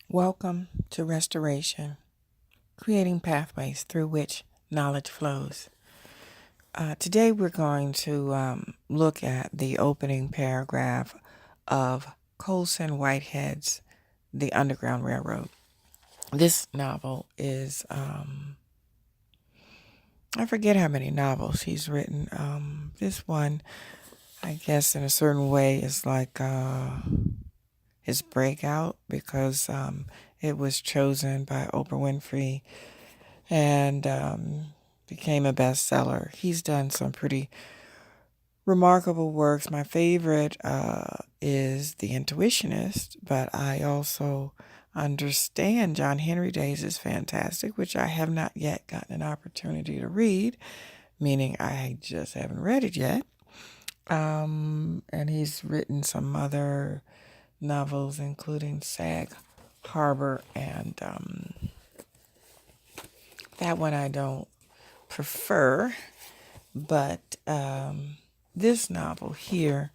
Welcome to Restoration, creating pathways through which knowledge flows. Today we're going to look at the opening paragraph of Colson Whitehead's The Underground Railroad. This novel is, I forget how many novels he's written. This one, I guess, in a certain way, is like his breakout because it was chosen by Oprah Winfrey and became a bestseller. He's done some pretty remarkable works. My favorite is The Intuitionist, but I also understand John Henry Days is fantastic, which I have not yet gotten an opportunity to read, meaning I just haven't read it yet. And he's written some other novels, including Sag Harbor, and that one I don't prefer, but this novel here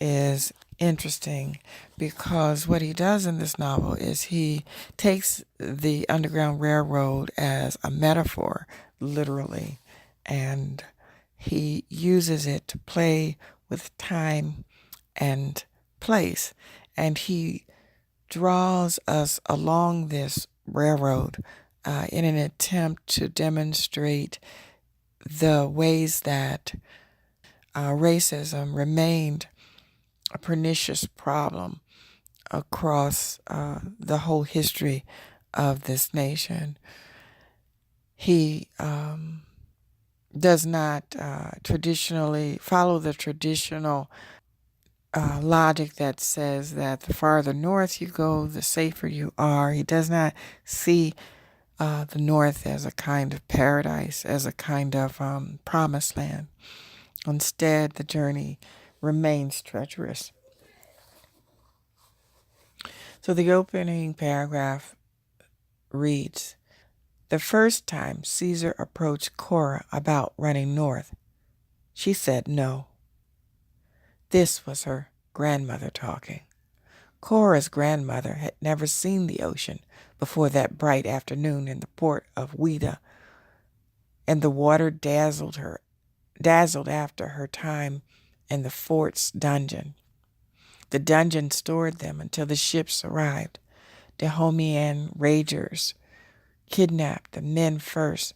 is interesting because what he does in this novel is he takes the Underground Railroad as a metaphor, literally, and he uses it to play with time and place. And he draws us along this railroad in an attempt to demonstrate the ways that racism remained a pernicious problem across the whole history of this nation. He does not traditionally follow the traditional logic that says that the farther north you go, the safer you are. He does not see the North as a kind of paradise, as a kind of promised land. Instead, the journey remains treacherous. So the opening paragraph reads, "The first time Caesar approached Cora about running north, she said no." This was her grandmother talking. Cora's grandmother had never seen the ocean before that bright afternoon in the port of Ouida, and the water dazzled after her time in the fort's dungeon. The dungeon stored them until the ships arrived. Dahomean raiders kidnapped the men first,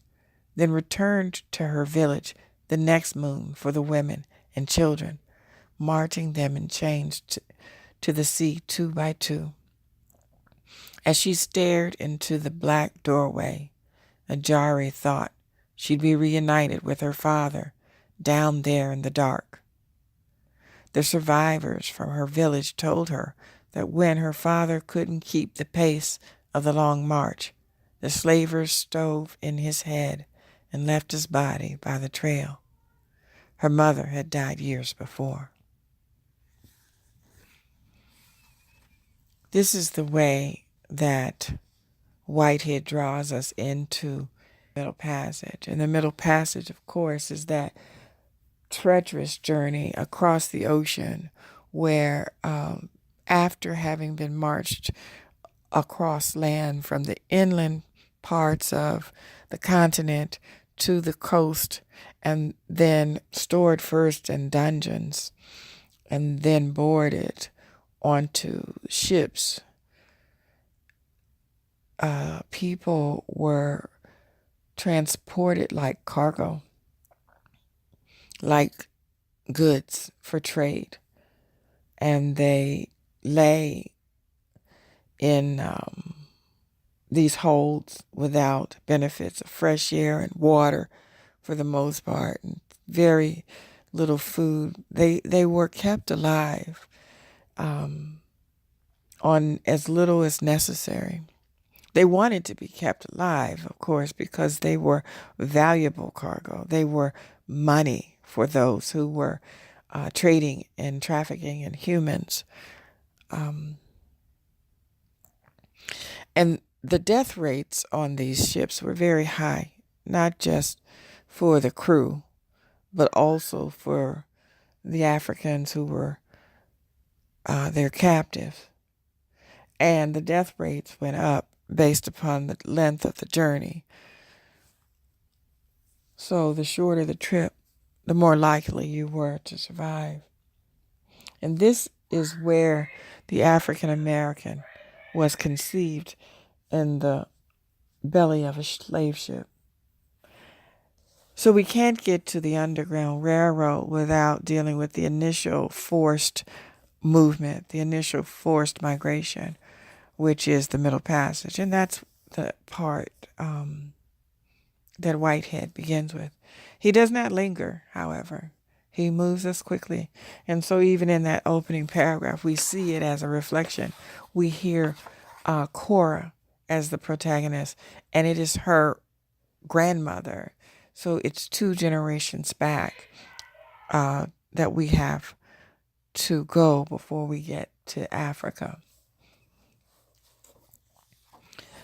then returned to her village the next moon for the women and children, marching them in chains to the sea 2 by 2. As she stared into the black doorway, Ajari thought she'd be reunited with her father down there in the dark. The survivors from her village told her that when her father couldn't keep the pace of the long march, the slavers stove in his head and left his body by the trail. Her mother had died years before. This is the way that Whitehead draws us into the middle passage. And the middle passage, of course, is that treacherous journey across the ocean where after having been marched across land from the inland parts of the continent to the coast and then stored first in dungeons and then boarded onto ships, people were transported like cargo, like goods for trade, and they lay in these holds without benefits of fresh air and water for the most part, and very little food. They were kept alive on as little as necessary. They wanted to be kept alive, of course, because they were valuable cargo. They were money for those who were trading and trafficking in humans. And the death rates on these ships were very high, not just for the crew, but also for the Africans who were their captives. and the death rates went up based upon the length of the journey. So the shorter the trip, the more likely you were to survive. And this is where the African American was conceived, in the belly of a slave ship. So we can't get to the Underground Railroad without dealing with the initial forced movement, the initial forced migration, which is the Middle Passage. And that's the part that Whitehead begins with. He does not linger, however. He moves us quickly. And so even in that opening paragraph, we see it as a reflection. We hear Cora as the protagonist, and it is her grandmother. So it's 2 generations back that we have to go before we get to Africa.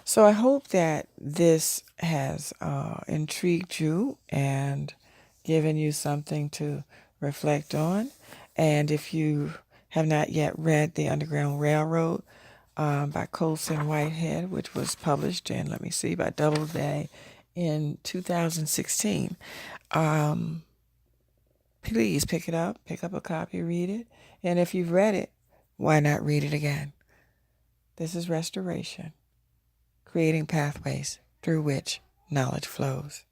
So I hope that this has intrigued you and given you something to reflect on. And if you have not yet read The Underground Railroad by Colson Whitehead, which was published in, by Doubleday in 2016, please pick it up, pick up a copy, read it. And if you've read it, why not read it again? This is Restoration, creating pathways through which knowledge flows.